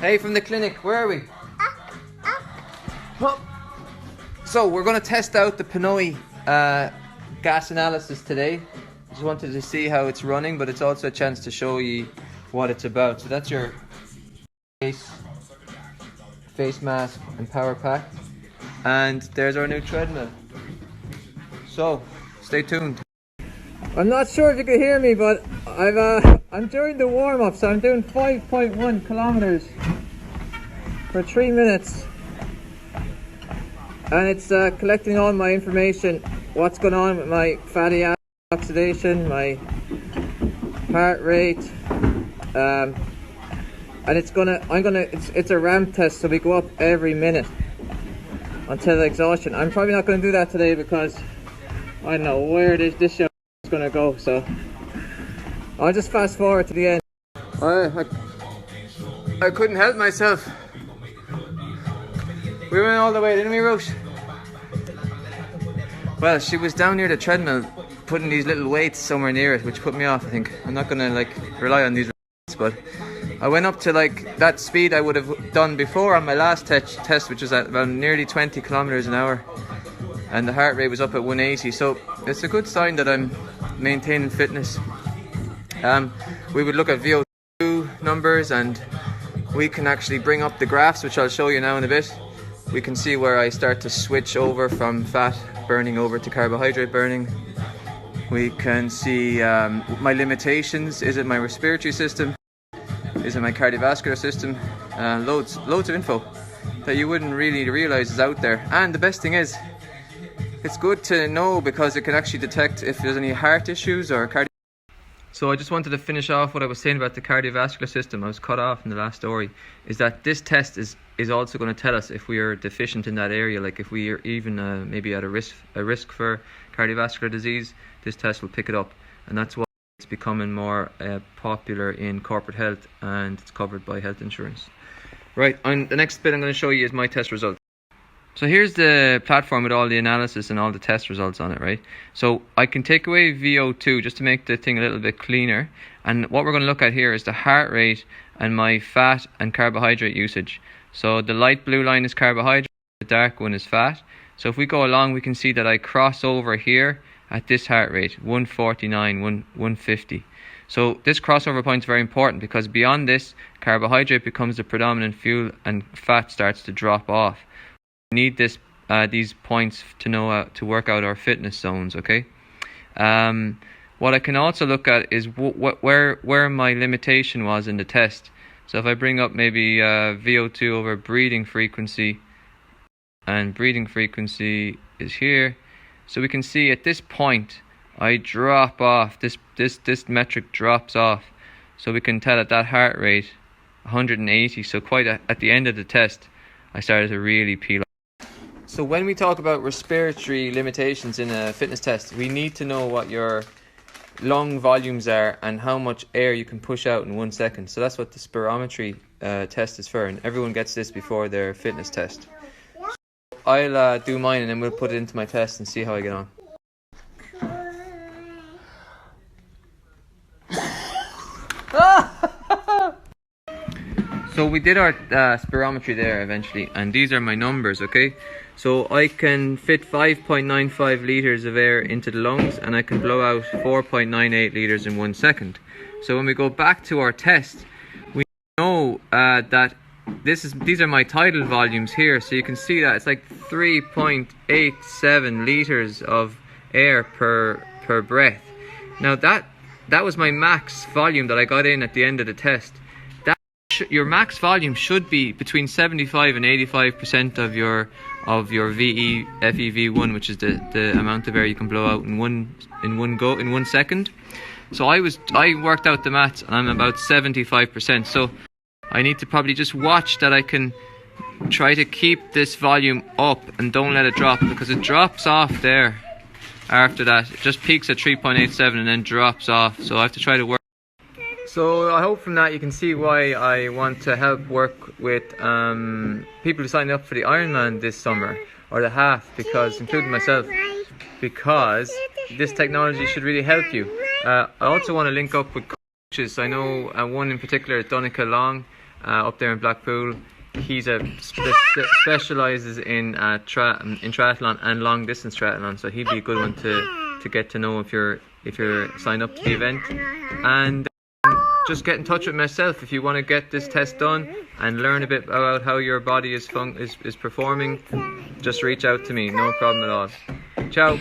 Hey, from the clinic, where are we? Huh. So we're going to test out the PNOE gas analysis today. Just wanted to see how it's running, but it's also a chance to show you what it's about. So that's your face mask and power pack, and there's our new treadmill. So stay tuned. I'm not sure if you can hear me, but I'm during the warm-up, so I'm doing 5.1 kilometers for 3 minutes, and it's collecting all my information, what's going on with my fatty acid oxidation, my heart rate, and it's a ramp test, so we go up every minute until exhaustion. I'm probably not going to do that today because I don't know where this show is going to go, so I'll just fast forward to the end. I couldn't help myself. We went all the way, didn't we, Roche? Well, she was down near the treadmill putting these little weights somewhere near it, which put me off, I think. I'm not going to rely on these weights, but I went up to that speed I would have done before on my last test, which was at about nearly 20 kilometers an hour, and the heart rate was up at 180, so it's a good sign that I'm maintaining fitness. We would look at VO2 numbers, and we can actually bring up the graphs, which I'll show you now in a bit. We can see where I start to switch over from fat burning over to carbohydrate burning. We can see my limitations. Is it my respiratory system? Is it my cardiovascular system? Loads of info that you wouldn't really realize is out there. And the best thing is, it's good to know because it can actually detect if there's any heart issues or cardio. So I just wanted to finish off what I was saying about the cardiovascular system. I was cut off in the last story. Is that this test is also going to tell us if we are deficient in that area, like if we are even maybe at a risk for cardiovascular disease. This test will pick it up, and that's why it's becoming more popular in corporate health, and it's covered by health insurance. Right, the next bit I'm going to show you is my test results. So here's the platform with all the analysis and all the test results on it, right? So I can take away VO2 just to make the thing a little bit cleaner. And what we're going to look at here is the heart rate and my fat and carbohydrate usage. So the light blue line is carbohydrate, the dark one is fat. So if we go along, we can see that I cross over here at this heart rate, 149, 150. So this crossover point is very important because beyond this, carbohydrate becomes the predominant fuel and fat starts to drop off. We need these points to know to work out our fitness zones, okay? What I can also look at is where my limitation was in the test. So if I bring up maybe VO2 over breathing frequency, and breathing frequency is here, so we can see at this point I drop off. This metric drops off, so we can tell at that heart rate 180. So quite at the end of the test, I started to really peel off. So when we talk about respiratory limitations in a fitness test, we need to know what your lung volumes are and how much air you can push out in 1 second. So that's what the spirometry test is for, and everyone gets this before their fitness test. So I'll do mine, and then we'll put it into my test and see how I get on. So we did our spirometry there eventually, and these are my numbers, okay? So I can fit 5.95 litres of air into the lungs, and I can blow out 4.98 litres in 1 second. So when we go back to our test, we know that these are my tidal volumes here. So you can see that it's like 3.87 litres of air per breath. Now that was my max volume that I got in at the end of the test. Your max volume should be between 75 and 85% of your FEV1, which is the amount of air you can blow out in one second. So I worked out the maths, and I'm about 75%. So I need to probably just watch that I can try to keep this volume up and don't let it drop, because it drops off there after that. It just peaks at 3.87 and then drops off. So I have to try to work. So I hope from that you can see why I want to help work with people who sign up for the Ironman this summer, or the half, because including myself, because this technology should really help you. I also want to link up with coaches. I know one in particular, Donica Long, up there in Blackpool. He's specialises in triathlon and long distance triathlon, so he'd be a good one to get to know if you're signed up to the event. And just get in touch with myself if you want to get this test done and learn a bit about how your body is performing. Just reach out to me, no problem at all. Ciao.